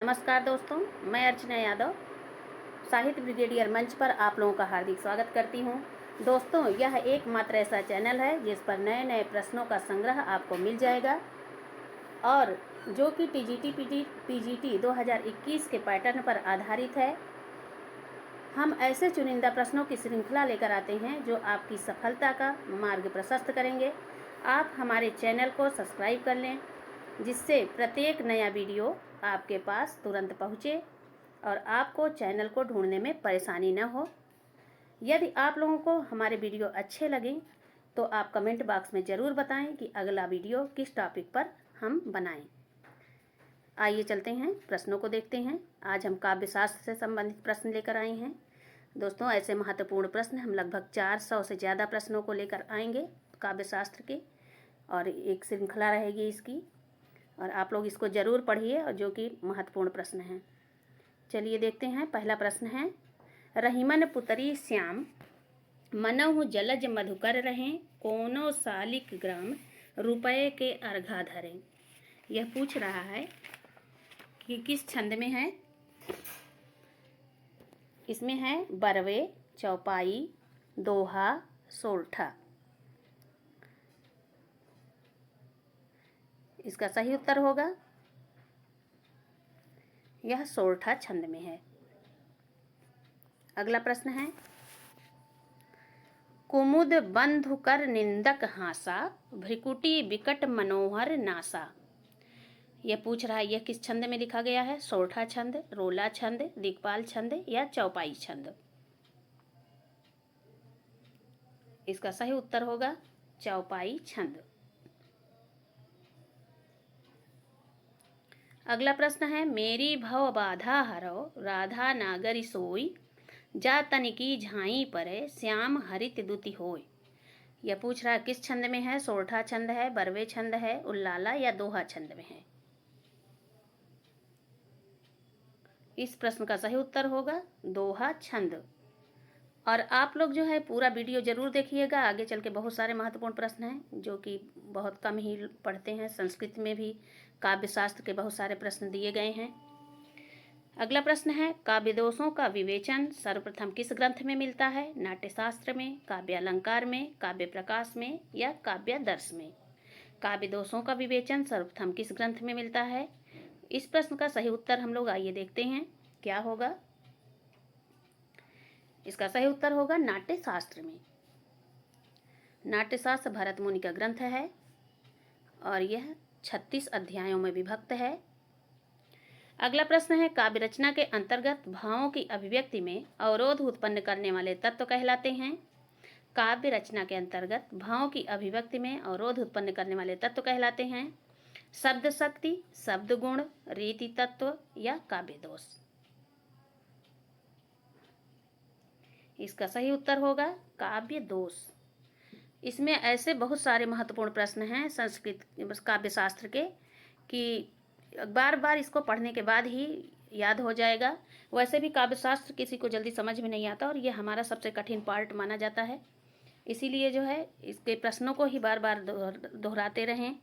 नमस्कार दोस्तों, मैं अर्चना यादव साहित्य ब्रिगेडियर मंच पर आप लोगों का हार्दिक स्वागत करती हूं। दोस्तों, यह एकमात्र ऐसा चैनल है जिस पर नए नए प्रश्नों का संग्रह आपको मिल जाएगा और जो कि पीजीटी 2021 के पैटर्न पर आधारित है। हम ऐसे चुनिंदा प्रश्नों की श्रृंखला लेकर आते हैं जो आपकी सफलता का मार्ग प्रशस्त करेंगे। आप हमारे चैनल को सब्सक्राइब कर लें जिससे प्रत्येक नया वीडियो आपके पास तुरंत पहुँचे और आपको चैनल को ढूंढने में परेशानी न हो। यदि आप लोगों को हमारे वीडियो अच्छे लगें तो आप कमेंट बॉक्स में ज़रूर बताएं कि अगला वीडियो किस टॉपिक पर हम बनाएं। आइए चलते हैं, प्रश्नों को देखते हैं। आज हम काव्यशास्त्र से संबंधित प्रश्न लेकर आए हैं। दोस्तों, ऐसे महत्वपूर्ण प्रश्न हम लगभग 400 से ज़्यादा प्रश्नों को लेकर आएंगे काव्यशास्त्र के, और एक श्रृंखला रहेगी इसकी, और आप लोग इसको ज़रूर पढ़िए और जो कि महत्वपूर्ण प्रश्न हैं। चलिए देखते हैं। पहला प्रश्न है, रहीमन पुतरी श्याम मनहु जलज मधुकर रहें, कोनो सालिक ग्राम रुपये के अर्घा धरें। यह पूछ रहा है कि किस छंद में है। इसमें है बरवे, चौपाई, दोहा, सोरठा। इसका सही उत्तर होगा, यह सोरठा छंद में है। अगला प्रश्न है, कुमुद बंधु कर निंदक हासा, भ्रिकुटी विकट मनोहर नासा। यह पूछ रहा है यह किस छंद में लिखा गया है। सोरठा छंद, रोला छंद, दिक्पाल छंद या चौपाई छंद। इसका सही उत्तर होगा चौपाई छंद। अगला प्रश्न है, मेरी भव बाधा हरो, राधा नागरी सोई, जा तनिकी झाई परे, श्याम हरित दुति होय। यह पूछ रहा है किस छंद में है। सोरठा छंद है, बरवे छंद है, उल्लाला या दोहा छंद में है। इस प्रश्न का सही उत्तर होगा दोहा छंद। और आप लोग जो है पूरा वीडियो जरूर देखिएगा, आगे चल के बहुत सारे महत्वपूर्ण प्रश्न हैं जो कि बहुत कम ही पढ़ते हैं। संस्कृत में भी काव्यशास्त्र के बहुत सारे प्रश्न दिए गए हैं। अगला प्रश्न है, काव्य दोषों का विवेचन सर्वप्रथम किस ग्रंथ में मिलता है। नाट्यशास्त्र में, काव्य अलंकार में, काव्य प्रकाश में या काव्यादर्श में। काव्य दोषों का विवेचन सर्वप्रथम किस ग्रंथ में मिलता है। इस प्रश्न का सही उत्तर हम लोग आइए देखते हैं क्या होगा। इसका सही उत्तर होगा नाट्यशास्त्र में। नाट्यशास्त्र भरत मुनि का ग्रंथ है और यह 36 अध्यायों में विभक्त है। अगला प्रश्न है, काव्य रचना के अंतर्गत भावों की अभिव्यक्ति में अवरोध उत्पन्न करने वाले तत्व कहलाते हैं। काव्य रचना के अंतर्गत भावों की अभिव्यक्ति में अवरोध उत्पन्न करने वाले तत्व कहलाते हैं शब्द शक्ति, शब्द गुण, रीति तत्व या काव्य दोष। इसका सही उत्तर होगा काव्य दोष। इसमें ऐसे बहुत सारे महत्वपूर्ण प्रश्न हैं संस्कृत काव्यशास्त्र के कि बार बार इसको पढ़ने के बाद ही याद हो जाएगा। वैसे भी काव्यशास्त्र किसी को जल्दी समझ में नहीं आता और ये हमारा सबसे कठिन पार्ट माना जाता है। इसीलिए जो है इसके प्रश्नों को ही बार बार दोहराते रहें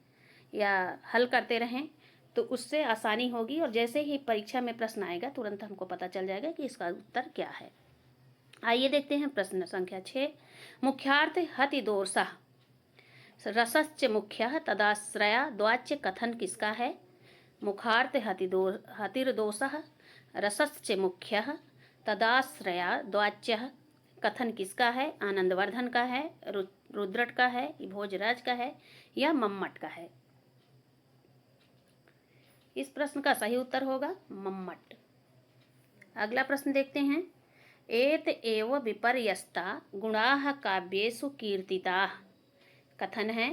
या हल करते रहें तो उससे आसानी होगी, और जैसे ही परीक्षा में प्रश्न आएगा तुरंत हमको पता चल जाएगा कि इसका उत्तर क्या है। आइए देखते हैं प्रश्न संख्या 6, मुख्यार्थ हतिदोषः रसश्च मुख्यः तदाश्रया द्वाच्य कथन किसका है। मुखार्थ हतिर्दोषः रसश्च मुख्यः तदाश्रया द्वाच्यः कथन किसका है। आनंदवर्धन का है, रुद्रट का है, भोजराज का है या मम्मट का है। इस प्रश्न का सही उत्तर होगा मम्मट। अगला प्रश्न देखते हैं, एत एव विपर्यस्ता गुणाः काव्येषु कीर्तिताः। कथन है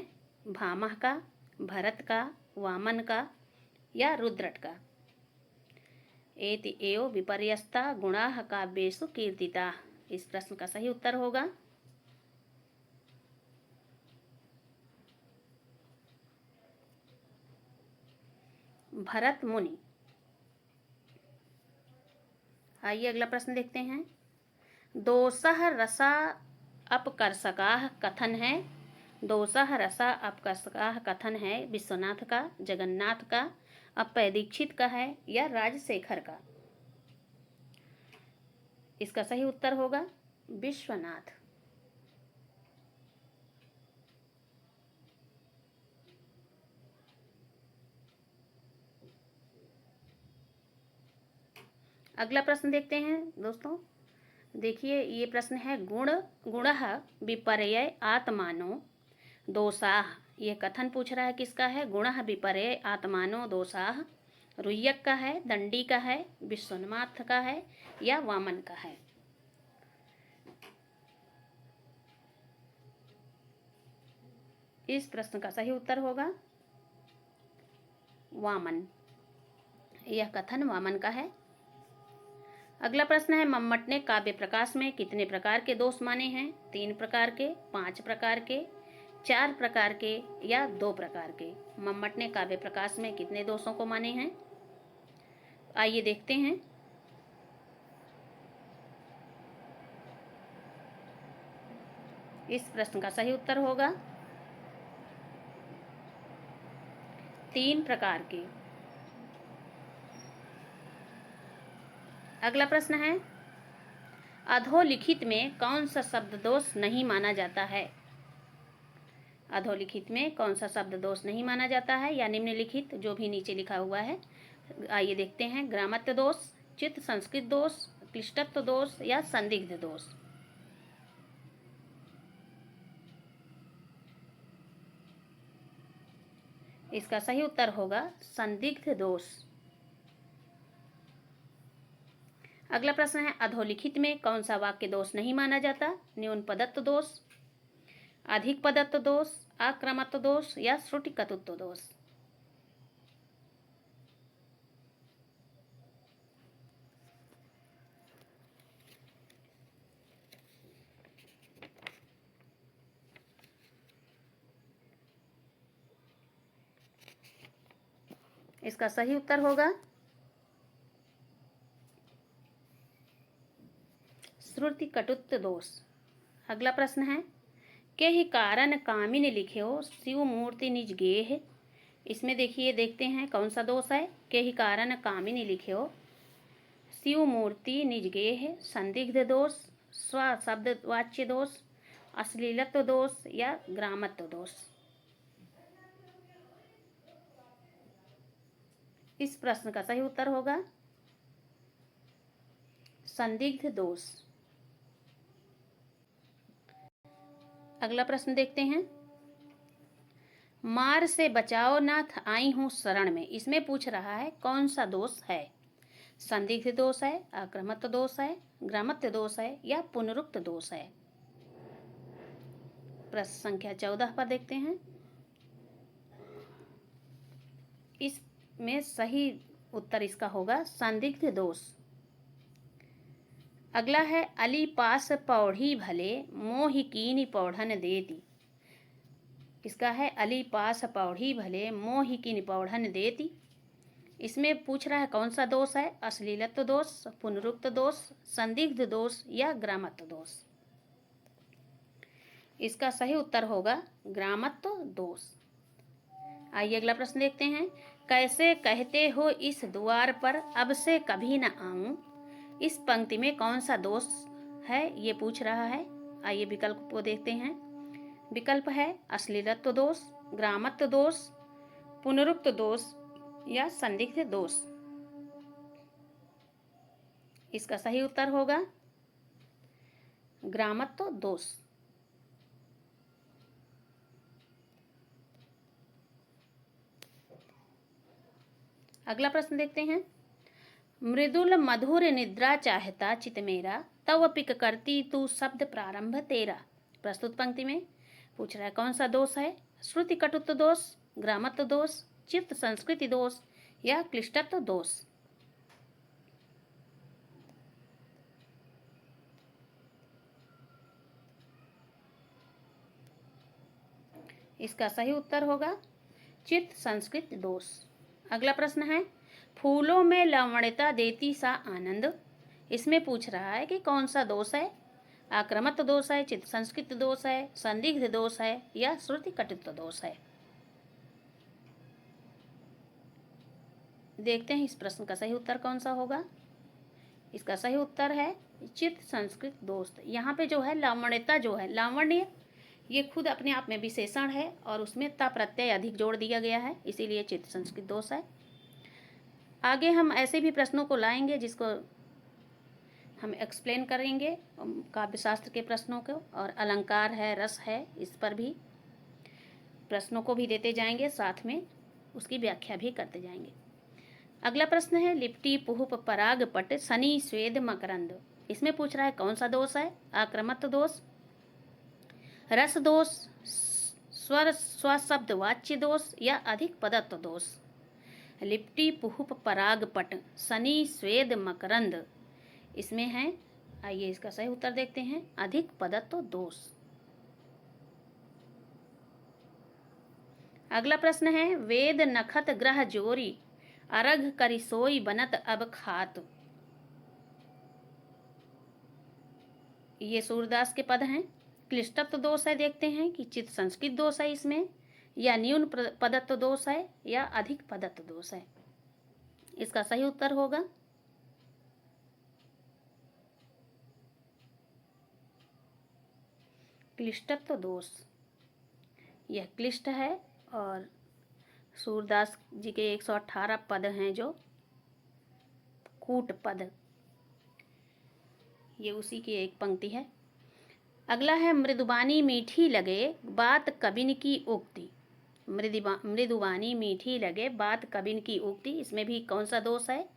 भामह का, भरत का, वामन का या रुद्रट का। एत एव विपर्यस्ता गुणाः काव्येषु कीर्तिताः। इस प्रश्न का सही उत्तर होगा भरत मुनि। आइए अगला प्रश्न देखते हैं, दोषः रसा अपकर्षकाः कथन है। दोषः रसा अपकर्षकाः कथन है विश्वनाथ का, जगन्नाथ का अप्पय दीक्षित का है या राजशेखर का? इसका सही उत्तर होगा विश्वनाथ। अगला प्रश्न देखते हैं दोस्तों। देखिए ये प्रश्न है गुणः विपर्यय आत्मानो दोषाः। ये कथन पूछ रहा है किसका है? गुणः विपर्यय आत्मानो दोषाः। रुय्यक का है, दंडी का है, विश्वनाथ का है या वामन का है? इस प्रश्न का सही उत्तर होगा वामन। यह कथन वामन का है। अगला प्रश्न है मम्मट ने काव्य प्रकाश में कितने प्रकार के दोष माने हैं? 3 प्रकार के, 5 प्रकार के, 4 प्रकार के या 2 प्रकार के? मम्मट ने काव्य प्रकाश में कितने दोषों को माने हैं? आइए देखते हैं। इस प्रश्न का सही उत्तर होगा 3 प्रकार के। अगला प्रश्न है अधोलिखित में कौन सा शब्द दोष नहीं माना जाता है? अधोलिखित में कौन सा शब्द दोष नहीं माना जाता है या निम्नलिखित जो भी नीचे लिखा हुआ है? आइए देखते हैं। ग्रामत्व दोष, चित्त संस्कृत दोष, क्लिष्टत्व दोष या संदिग्ध दोष? इसका सही उत्तर होगा संदिग्ध दोष। अगला प्रश्न है अधोलिखित में कौन सा वाक्य दोष नहीं माना जाता? न्यून पदत्व दोष, अधिक पदत्व दोष, आक्रमत्व दोष या श्रुति कटुत्व दोष? इसका सही उत्तर होगा श्रुति कटुत्व दोष। अगला प्रश्न है के ही कारण कामिन लिख्यो शिव मूर्ति निज गेह। इसमें देखिए देखते हैं कौन सा दोष है। के ही कारण कामिन लिख्यो शिव मूर्ति निज गेह, संदिग्ध दोष, स्व शब्द वाच्य दोष, अश्लीलत्व दोष या ग्रामत्व दोष? इस प्रश्न का सही उत्तर होगा संदिग्ध दोष। अगला प्रश्न देखते हैं मार से बचाओ नाथ आई हूं शरण में। इसमें पूछ रहा है कौन सा दोष है? संदिग्ध दोष है, आक्रमत्व दोष है, ग्रामत्व दोष है या पुनरुक्त दोष है? प्रश्न संख्या 14 पर देखते हैं। इसमें सही उत्तर इसका होगा संदिग्ध दोष। अगला है अली पास पौढ़ी भले मोहि कीनि पौढ़न देती। इसका है अली पास पौढ़ी भले मोहि कीनि पौढ़न देती। इसमें पूछ रहा है कौन सा दोष है? अश्लीलत्व दोष, पुनरुक्त दोष, संदिग्ध दोष या ग्रामत्व दोष? इसका सही उत्तर होगा ग्रामत्व दोष। आइए अगला प्रश्न देखते हैं कैसे कहते हो इस द्वार पर अब से कभी न आऊं। इस पंक्ति में कौन सा दोष है ये पूछ रहा है। आइए विकल्प को देखते हैं। विकल्प है अश्लीलत्व दोष, ग्रामत्व दोष, पुनरुक्त दोष या संदिग्ध दोष? इसका सही उत्तर होगा ग्रामत्व दोष। अगला प्रश्न देखते हैं मृदुल मधुर निद्रा चाहता चित मेरा तव पिक करती तू शब्द प्रारंभ तेरा। प्रस्तुत पंक्ति में पूछ रहा है कौन सा दोष है? श्रुति कटुत्व दोष, ग्रामत्व दोष, चित्त संस्कृति दोष या क्लिष्टत्व दोष? इसका सही उत्तर होगा चित्त संस्कृत दोष। अगला प्रश्न है फूलों में लवणता देती सा आनंद। इसमें पूछ रहा है कि कौन सा दोष है? आक्रमत्व दोष है, चित्त संस्कृत दोष है, संदिग्ध दोष है या श्रुति कटुत्व दोष है? देखते हैं इस प्रश्न का सही उत्तर कौन सा होगा। इसका सही उत्तर है चित्त संस्कृत दोस्त। यहाँ पे जो है लावण्यता जो है, लावण्य ये खुद अपने आप में विशेषण है और उसमें ता प्रत्यय अधिक जोड़ दिया गया है, इसीलिए चित्त संस्कृत दोष है। आगे हम ऐसे भी प्रश्नों को लाएंगे जिसको हम एक्सप्लेन करेंगे, काव्यशास्त्र के प्रश्नों को, और अलंकार है, रस है, इस पर भी प्रश्नों को भी देते जाएंगे, साथ में उसकी व्याख्या भी करते जाएंगे। अगला प्रश्न है लिप्टी पुहुप पराग पट शनि स्वेद मकरंद। इसमें पूछ रहा है कौन सा दोष है, आक्रमत दोष, रस दोष, स्वर स्वशब्द वाच्य दोष या अधिक पदत्व दोष। लिप्टी पुहुप पराग पट शनि स्वेद मकरंद, इसमें है, आइए इसका सही उत्तर देखते हैं, अधिक पदत्व दोष। अगला प्रश्न है वेद नखत ग्रह जोरी अरघ करि सोई बनत अब खात। ये सूरदास के पद हैं। क्लिष्टत्व दोष है, देखते हैं कि चित्त संस्कृत दोष है इसमें, या न्यून पदत्व दोष है, या अधिक पदत्व दोष है। इसका सही उत्तर होगा क्लिष्टत्व दोष। यह क्लिष्ट है और सूरदास जी के 118 पद हैं जो कूट पद, ये उसी की एक पंक्ति है। अगला है मृदुबानी मीठी लगे बात कबिन की उक्ति। मृदुबानी मीठी लगे बात कबिन की उक्ति, इसमें भी कौन सा दोष है,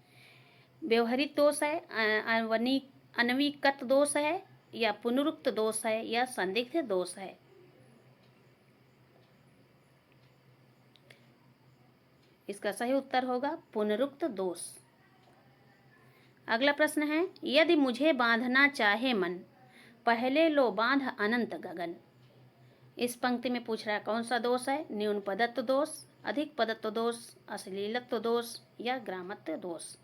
व्यवहारिक दोष है, अन्विकत दोष है, या पुनरुक्त दोष है, या संदिग्ध दोष है। इसका सही उत्तर होगा पुनरुक्त दोष। अगला प्रश्न है यदि मुझे बांधना चाहे मन पहले लो बांध अनंत गगन। इस पंक्ति में पूछ रहा है कौन सा दोष है, न्यून पदत्व दोष, अधिक पदत्व दोष, अश्लीलत्व दोष या ग्रामत्व दोष।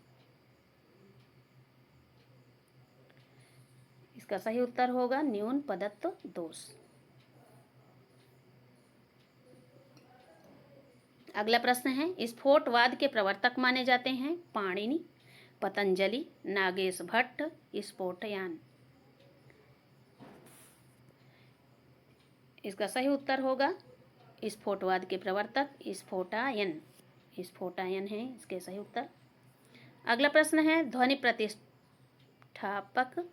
इसका सही उत्तर होगा न्यून पदत्व दोष। अगला प्रश्न है स्फोटवाद के प्रवर्तक माने जाते हैं पाणिनि, पतंजलि, नागेश भट्ट, स्फोटयान। इसका सही उत्तर होगा स्फोटवाद के प्रवर्तक स्फोटायन, स्फोटायन है इसके सही उत्तर। अगला प्रश्न है ध्वनि प्रतिष्ठापक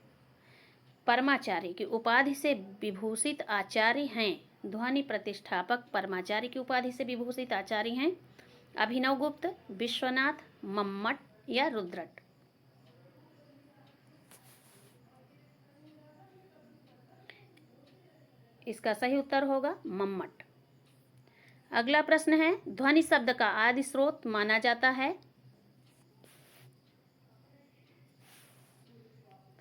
परमाचार्य की उपाधि से विभूषित आचार्य हैं। ध्वनि प्रतिष्ठापक परमाचार्य की उपाधि से विभूषित आचार्य हैं अभिनव गुप्त, विश्वनाथ, मम्मट या रुद्रट। इसका सही उत्तर होगा मम्मट। अगला प्रश्न है ध्वनि शब्द का आदि स्रोत माना जाता है,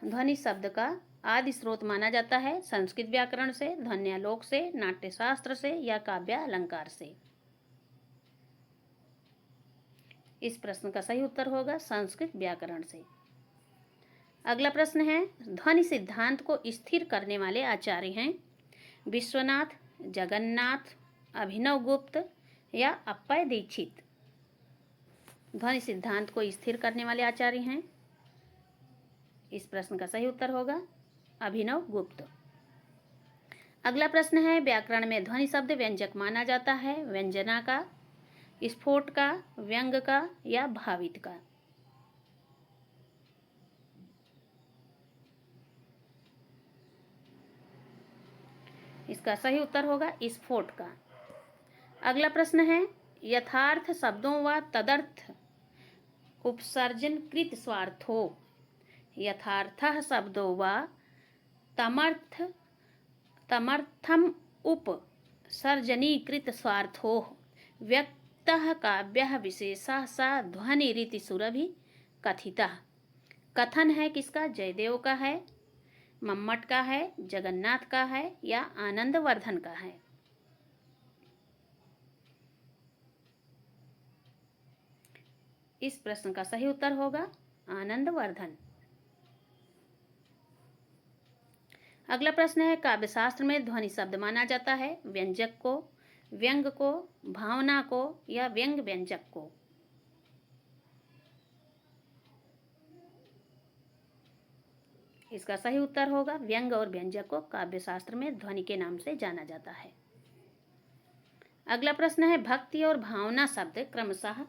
ध्वनि शब्द का आदि स्रोत माना जाता है संस्कृत व्याकरण से, ध्वन्यालोक से, नाट्यशास्त्र से या काव्य अलंकार से। इस प्रश्न का सही उत्तर होगा संस्कृत व्याकरण से। अगला प्रश्न है ध्वनि सिद्धांत को स्थिर करने वाले आचार्य हैं विश्वनाथ, जगन्नाथ, अभिनव गुप्त या अप्पय दीक्षित। ध्वनि सिद्धांत को स्थिर करने वाले आचार्य हैं, इस प्रश्न का सही उत्तर होगा अभिनव गुप्त। अगला प्रश्न है व्याकरण में ध्वनि शब्द व्यंजक माना जाता है व्यंजना का, स्फोट का, व्यंग का या भावित का। इसका सही उत्तर होगा स्फोट का। अगला प्रश्न है यथार्थ शब्दों व तदर्थ उपसर्जन कृत स्वार्थो। यथार्थः शब्दो व तमर्थम उपसर्जनीकृत स्वार्थो व्यक्तः काव्यः विशेषः सा ध्वनिरिति सुरभि कथितः। कथन है किसका, जयदेव का है, मम्मट का है, जगन्नाथ का है या आनंदवर्धन का है। इस प्रश्न का सही उत्तर होगा आनंदवर्धन। अगला प्रश्न है काव्यशास्त्र में ध्वनि शब्द माना जाता है व्यंजक को, व्यंग को, भावना को या व्यंग व्यंजक को। इसका सही उत्तर होगा व्यंग और व्यंजक को काव्य शास्त्र में ध्वनि के नाम से जाना जाता है। अगला प्रश्न है भक्ति और भावना शब्द क्रमशः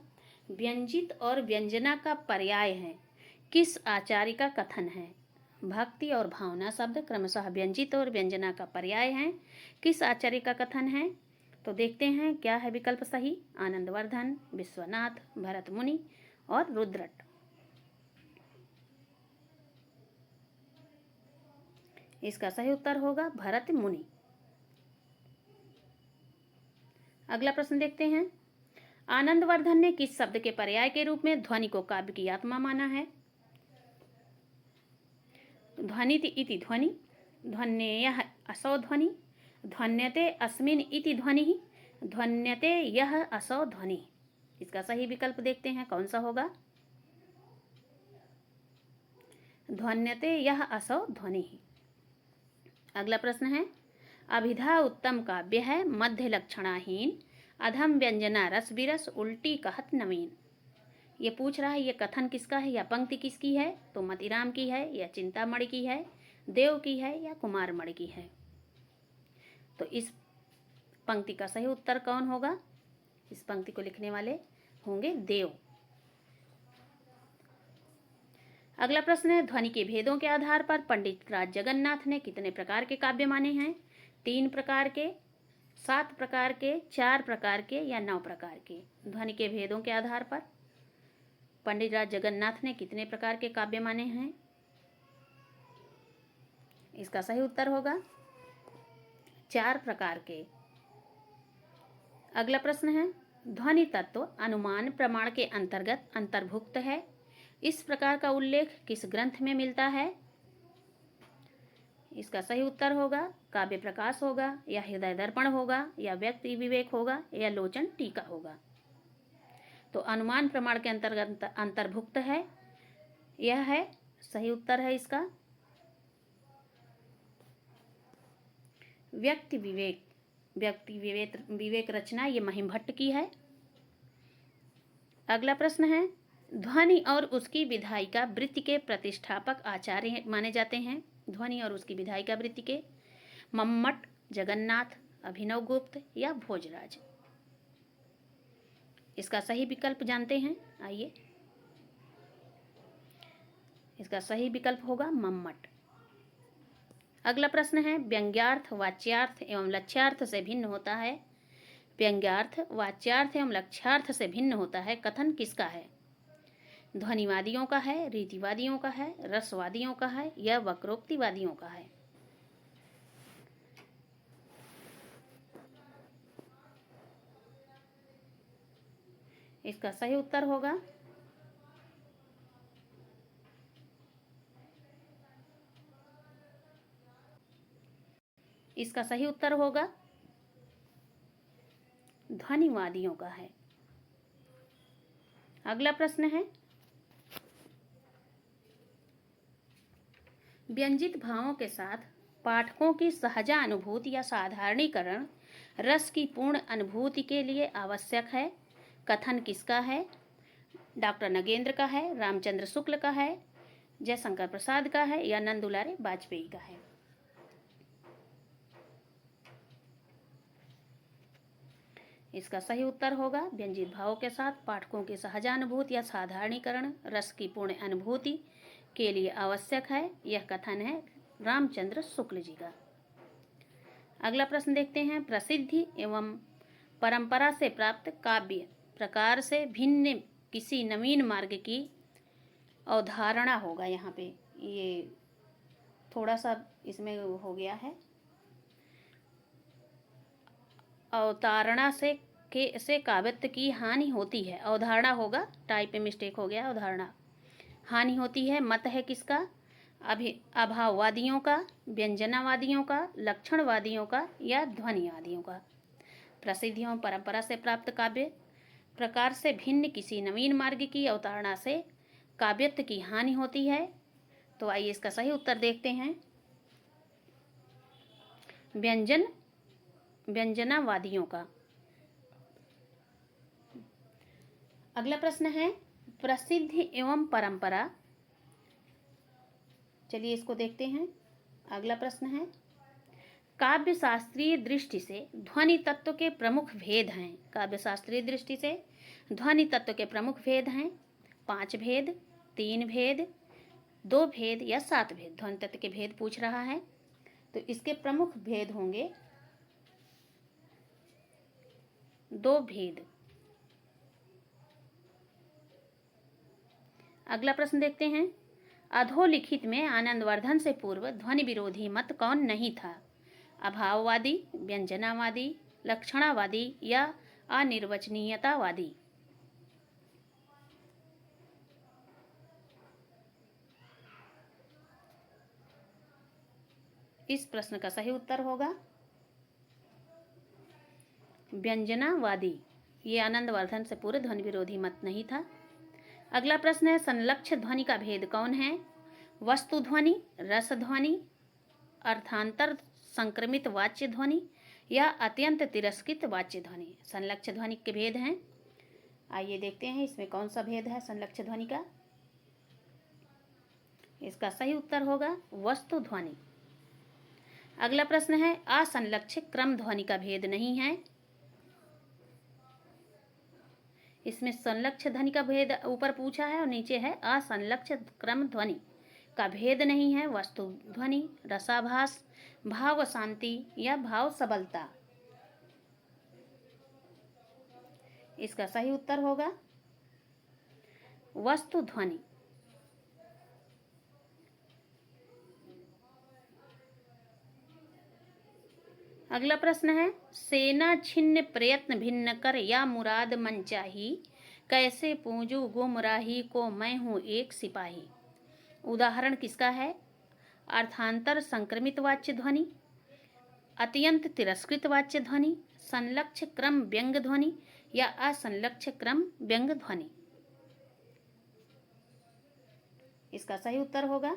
व्यंजित और व्यंजना का पर्याय है, किस आचार्य का कथन है? भक्ति और भावना शब्द क्रमशः व्यंजित और व्यंजना का पर्याय हैं, किस आचार्य का कथन है? तो देखते हैं क्या है विकल्प सही। आनंदवर्धन, विश्वनाथ, भरत मुनि और रुद्रट। इसका सही उत्तर होगा भरत मुनि। अगला प्रश्न देखते हैं आनंदवर्धन ने किस शब्द के पर्याय के रूप में ध्वनि को काव्य की आत्मा माना है? ध्वनिति इति ध्वनि, ध्वन्येयः असौ ध्वनि, ध्वन्यते अस्मिन् इति ध्वनि, ध्वन्यते यह असौ ध्वनि। इसका सही विकल्प देखते हैं कौन सा होगा। ध्वन्यते यह असौ ध्वनि। अगला प्रश्न है अभिधा उत्तम काव्य है, मध्य लक्षणाहीन, अधम व्यंजना रस बिरस, उल्टी कहत नवीन। ये पूछ रहा है ये कथन किसका है या पंक्ति किसकी है? तो मतिराम की है या चिंतामणि की है, देव की है या कुमारमणि की है? तो इस पंक्ति का सही उत्तर कौन होगा? इस पंक्ति को लिखने वाले होंगे देव। अगला प्रश्न है ध्वनि के भेदों के आधार पर पंडित राज जगन्नाथ ने कितने प्रकार के काव्य माने हैं? 3 प्रकार के, 7 प्रकार के, 4 प्रकार के या 9 प्रकार के? ध्वनि के भेदों के आधार पर पंडित राज जगन्नाथ ने कितने प्रकार के काव्य माने हैं? इसका सही उत्तर होगा 4 प्रकार के। अगला प्रश्न है ध्वनि तत्व अनुमान प्रमाण के अंतर्गत अंतर्भुक्त है, इस प्रकार का उल्लेख किस ग्रंथ में मिलता है? इसका सही उत्तर होगा काव्य प्रकाश होगा या हृदय दर्पण होगा या व्यक्ति विवेक होगा या लोचन टीका होगा। तो अनुमान प्रमाण के अंतर्गत अंतर्भुक्त है, यह है सही उत्तर है इसका व्यक्ति विवेक रचना, ये महिमभट्ट की है। अगला प्रश्न है ध्वनि और उसकी विधायिका वृत्ति के प्रतिष्ठापक आचार्य माने जाते हैं। ध्वनि और उसकी विधायिका वृत्ति के मम्मट, जगन्नाथ, अभिनवगुप्त या भोजराज। इसका सही विकल्प जानते हैं, आइए। इसका सही विकल्प होगा मम्मट। अगला प्रश्न है व्यंग्यार्थ वाच्यार्थ एवं लक्ष्यार्थ से भिन्न होता है। व्यंग्यार्थ वाच्यार्थ एवं लक्ष्यार्थ से भिन्न होता है कथन किसका है? ध्वनिवादियों का है, रीतिवादियों का है, रसवादियों का है या वक्रोक्तिवादियों का है? इसका सही उत्तर होगा इसका सही उत्तर होगा ध्वनिवादियों का है। अगला प्रश्न है व्यंजित भावों के साथ पाठकों की सहजा अनुभूति या साधारणीकरण रस की पूर्ण अनुभूति के लिए आवश्यक है, कथन किसका है? डॉक्टर नगेंद्र का है, रामचंद्र शुक्ल का है, जयशंकर प्रसाद का है या नंदुलारे वाजपेयी का है? इसका सही उत्तर होगा व्यंजित भावों के साथ पाठकों की सहजानुभूति या साधारणीकरण रस की पूर्ण अनुभूति के लिए आवश्यक है, यह कथन है रामचंद्र शुक्ल जी का। अगला प्रश्न देखते हैं प्रसिद्धि एवं परंपरा से प्राप्त काव्य प्रकार से भिन्न किसी नवीन मार्ग की अवधारणा होगा। यहाँ पे ये थोड़ा सा इसमें हो गया है, अवतारणा से काव्यत्व की हानि होती है। अवधारणा होगा, टाइप में मिस्टेक हो गया, अवधारणा हानि होती है। मत है किसका? अभाववादियों का, व्यंजनावादियों का, लक्षणवादियों का या ध्वनिवादियों का? प्रसिद्धि एवं परंपरा से प्राप्त काव्य प्रकार से भिन्न किसी नवीन मार्ग की अवतारणा से काव्यत्व की हानि होती है। तो आइए इसका सही उत्तर देखते हैं व्यंजनावादियों का। अगला प्रश्न है प्रसिद्धि एवं परंपरा चलिए इसको देखते हैं। अगला प्रश्न है, काव्य शास्त्रीय दृष्टि से ध्वनि तत्व के प्रमुख भेद हैं। काव्य शास्त्रीय दृष्टि से ध्वनि तत्व के प्रमुख भेद हैं 5 भेद, 3 भेद, 2 भेद या 7 भेद। ध्वनि तत्व के भेद पूछ रहा है, तो इसके प्रमुख भेद होंगे 2 भेद। अगला प्रश्न देखते हैं, अधोलिखित में आनंदवर्धन से पूर्व ध्वनि विरोधी मत कौन नहीं था? अभाववादी, व्यंजनावादी, लक्षणावादी या अनिर्वचनीयतावादी? इस प्रश्न का सही उत्तर होगा व्यंजनावादी। ये आनंदवर्धन से पूर्व ध्वनि विरोधी मत नहीं था। अगला प्रश्न है, संलक्ष्य ध्वनि का भेद कौन है? वस्तु ध्वनि, रस ध्वनि, अर्थांतर संक्रमित वाच्य ध्वनि या अत्यंत तिरस्कृत वाच्य ध्वनि? संलक्ष्य ध्वनि के भेद हैं। आइए देखते हैं इसमें कौन सा भेद है संलक्ष्य ध्वनि का। इसका सही उत्तर होगा वस्तु ध्वनि। अगला प्रश्न है, असंलक्ष्य क्रम ध्वनि का भेद नहीं है। इसमें संलक्ष्य ध्वनि का भेद ऊपर पूछा है और नीचे है असंलक्ष्य क्रम ध्वनि का भेद नहीं है। वस्तु ध्वनि, रसाभास, भाव शांति या भाव सबलता? इसका सही उत्तर होगा वस्तु ध्वनि। अगला प्रश्न है, सेना छिन्न प्रयत्न भिन्न कर या मुराद मन चाही, कैसे पूंजू गुमराही को मैं हूँ एक सिपाही? उदाहरण किसका है? अर्थांतर संक्रमित वाच्य ध्वनि, अत्यंत तिरस्कृत वाच्य ध्वनि, संलक्ष्य क्रम व्यंग ध्वनि या असंलक्ष्य क्रम व्यंग ध्वनि? इसका सही उत्तर होगा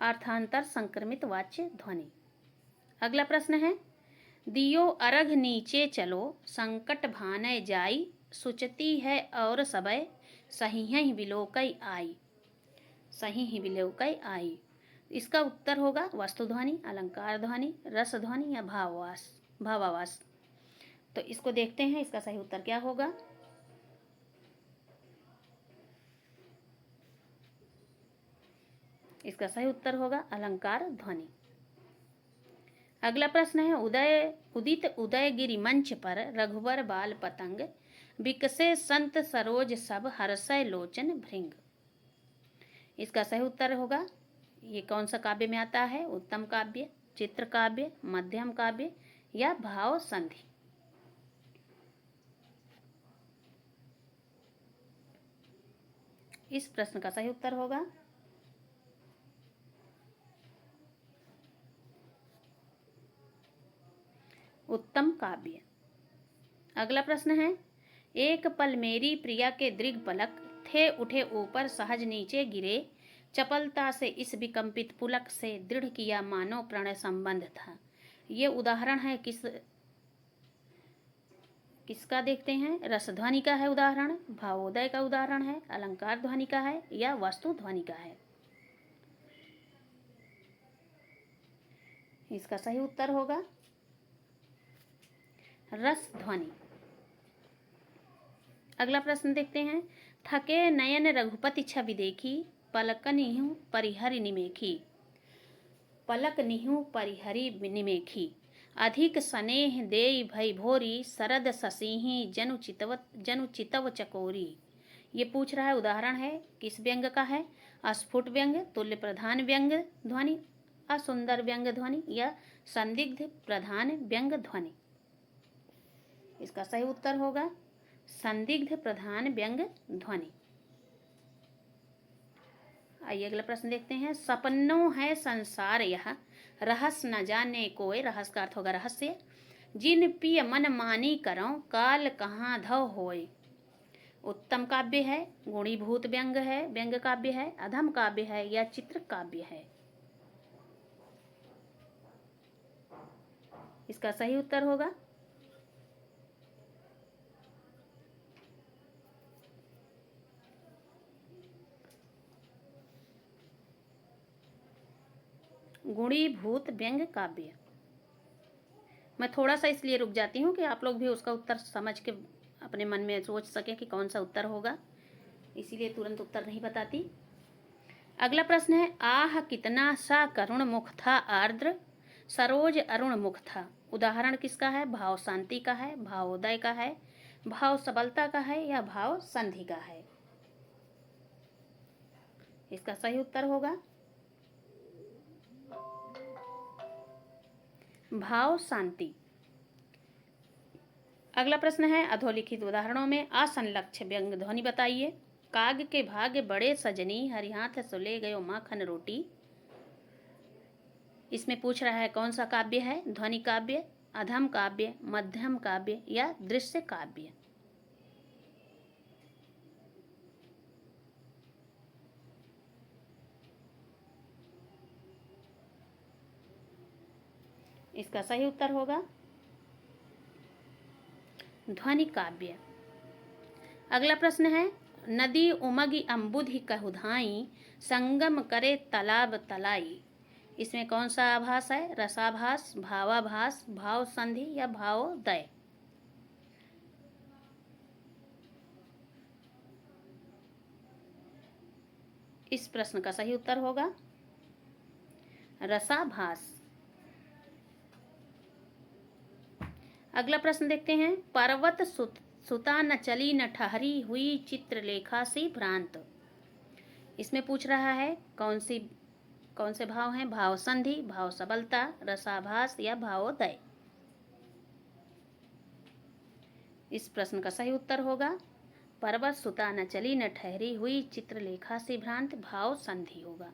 अर्थांतर संक्रमित वाच्य ध्वनि। अगला प्रश्न है, दियो अरघ नीचे चलो, संकट भाने जाई, सुचती है और सबय, सही ही विलोकई आई। सही ही विलोकई आई। इसका उत्तर होगा वस्तु ध्वनि, अलंकार ध्वनि, रस ध्वनि या भावावास। तो इसको देखते हैं इसका सही उत्तर क्या होगा। इसका सही उत्तर होगा अलंकार ध्वनि। अगला प्रश्न है, उदित उदयगिरि मंच पर रघुवर बाल पतंग, विकसे संत सरोज सब हर्षय लोचन भृंग? इसका सही उत्तर होगा, ये कौन सा काव्य में आता है? उत्तम काव्य, चित्र काव्य, मध्यम काव्य या भाव संधि? इस प्रश्न का सही उत्तर होगा उत्तम काव्य। अगला प्रश्न है, एक पल मेरी प्रिया के दृग पलक, थे उठे ऊपर सहज नीचे गिरे, चपलता से इस विकंपित पुलक से दृढ़ किया मानो प्रणय संबंध था। ये उदाहरण है किसका देखते हैं? रस ध्वनि का है उदाहरण, भावोदय का उदाहरण है, अलंकार ध्वनि का है या वस्तु ध्वनि का है? इसका सही उत्तर होगा रस ध्वनि। अगला प्रश्न देखते हैं, थके नयन रघुपति छवि देखी, पलक निहु परिहरि निमेखी। पलक निहु परिहरि निमेखी, अधिक स्नेह देई भई भोरी, सरद ससीही जनु चितव चकोरी। ये पूछ रहा है उदाहरण है किस व्यंग का है? अस्फुट व्यंग, तुल्य प्रधान व्यंग ध्वनि, असुंदर व्यंग ध्वनि या संदिग्ध प्रधान व्यंग ध्वनि? इसका सही उत्तर होगा संदिग्ध प्रधान व्यंग ध्वनि। आइए अगला प्रश्न देखते हैं, सपनों है संसार यह, रहस्य न जाने कोय। रहस्य का अर्थ होगा रहस्य। जिन पिय मन मानी करो, काल कहाँ धव होय। उत्तम काव्य है, गुणीभूत व्यंग है, व्यंग काव्य है, अधम काव्य है या चित्र काव्य है? इसका सही उत्तर होगा गुणीभूत व्यंग्य काव्य। मैं थोड़ा सा इसलिए रुक जाती हूँ कि आप लोग भी उसका उत्तर समझ के अपने मन में सोच सकें कि कौन सा उत्तर होगा, इसीलिए तुरंत उत्तर नहीं बताती। अगला प्रश्न है, आह कितना सा करुण मुख था आर्द्र, सरोज अरुण मुख था। उदाहरण किसका है? भाव शांति का है, भावोदय का है, भाव सबलता का है या भाव संधि का है? इसका सही उत्तर होगा भाव शांति। अगला प्रश्न है, अधोलिखित उदाहरणों में असंलक्ष्य व्यंग्य ध्वनि बताइए। काग के भाग्य बड़े सजनी, हरि हाथ सुले गयो माखन रोटी। इसमें पूछ रहा है कौन सा काव्य है? ध्वनि काव्य, अधम काव्य, मध्यम काव्य या दृश्य काव्य? इसका सही उत्तर होगा ध्वनि काव्य। अगला प्रश्न है, नदी उमगी अम्बुधि कहुधाई, संगम करे तालाब तलाई। इसमें कौन सा आभास है? रसाभास, भावाभास, भाव संधि या भावोदय? इस प्रश्न का सही उत्तर होगा रसाभास। अगला प्रश्न देखते हैं, पर्वत सुता न चली न ठहरी, हुई चित्रलेखा सी भ्रांत। इसमें पूछ रहा है कौन से भाव हैं? भाव संधि, भाव सबलता, रसाभास या भावोदय? इस प्रश्न का सही उत्तर होगा पर्वत सुता न चली न ठहरी, हुई चित्रलेखा से भ्रांत, भाव संधि होगा।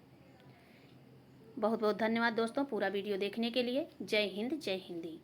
बहुत बहुत धन्यवाद दोस्तों पूरा वीडियो देखने के लिए। जय हिंद, जय हिंदी।